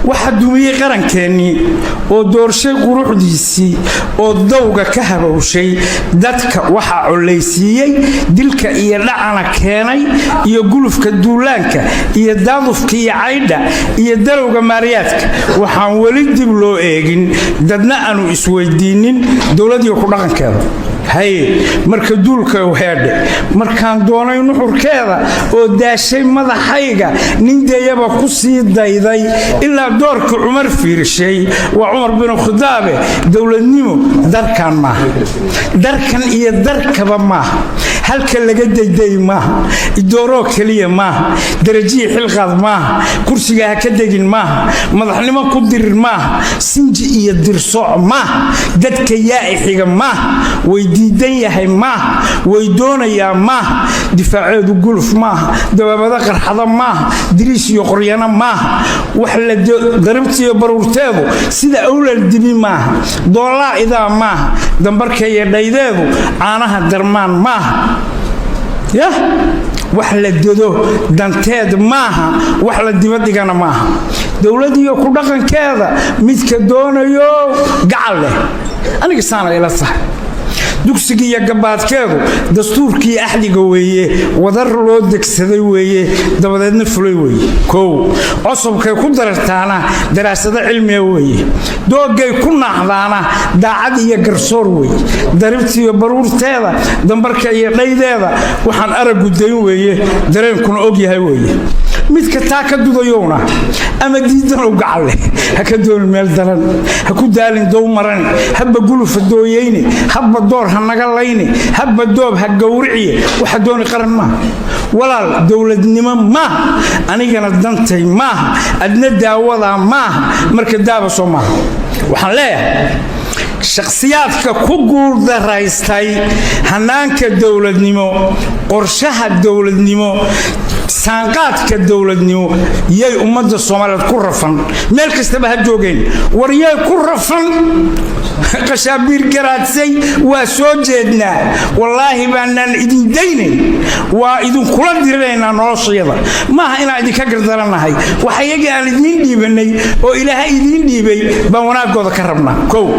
waxa dumiyay qarankeeni oo doorshay quruxdiisii oo dawga ka habowshay dadka waxa culeysiiyay dilka iyo dhacana keenay iyo gulufka duulaanka iyo daadufka iyo caydha iyo dalowga maariyaadka waxaan wali dib loo eegin dadna aanu isweydiinin dawladii ku dhaqankeeda hay marka duulka weedhe markaan doonay nuxurkeeda oo daashay madaxayga nindeeyaba ku sii dayday ilaa doorka Umar fiirshay waa Umar bin Khadaab dawladnimo darkan iyo darkaba ma halka laga dayday ma idooro kaliya ma darajiye xilqad ma kursiga ka degin ma madaxnimo ku dir ma sinji iyo dirso ma dadka yaaxiga ma diidan yahay ma way doonaya ma difaaceedu gulf ma dababada qarxada ma diriis iyo qoryana ma wax la darabtiyo baruurteedu sida awlal dibi ma doolaa idaa ma dambarka iyo dhaydeedu caanaha darmaan ma ya wax la dado danteed maaha wax la dibadigana maaha dawladii ku dhaqankeeda midka doonayo gacal leh aniga saana ila sax dugsiga gabaadkeedu dastuurkii ahliga weeye wadar loo degsaday weeye dabadeedna fulay weeye koow cusubkay ku darartaana daraasada cilmiga weeye doogay ku naxdaana daacad iyo garsoor weeye daribtiyo baruurteeda dambarka iyo dhaydeeda waxaan aragu dayn weeye dareenkuna og yahay weeye midka taa ka dudayowna ama diidan u gacal ha ka doon meel daran ha ku daalin dow maran habba guluf dooyeyni habba door hanaga layni habba doob ha gowriciye waxa doon qaran ma walaal dawladnimo ma anigana dantay ma adna daawada ma marka daaba Soomaal waxaan leeyahay shakhsiyaadka ku guuldareystay hanaanka dawladnimo qorshaha dawladnimo saanqaadka dawladnimo yay ummadda Soomaaliyeed ku rafan meel kastaba ha joogeen wariyay ku rafan qashaabir garaadsay waa soo jeednaa wallaahi baanan idin daynay waa idin kula direynaa noloshayada maaha inaan idin ka gardaranahay waxa iyaga aan idin dhiibanay oo Ilaahay idin dhiibay baan wanaagooda ka rabnaa koow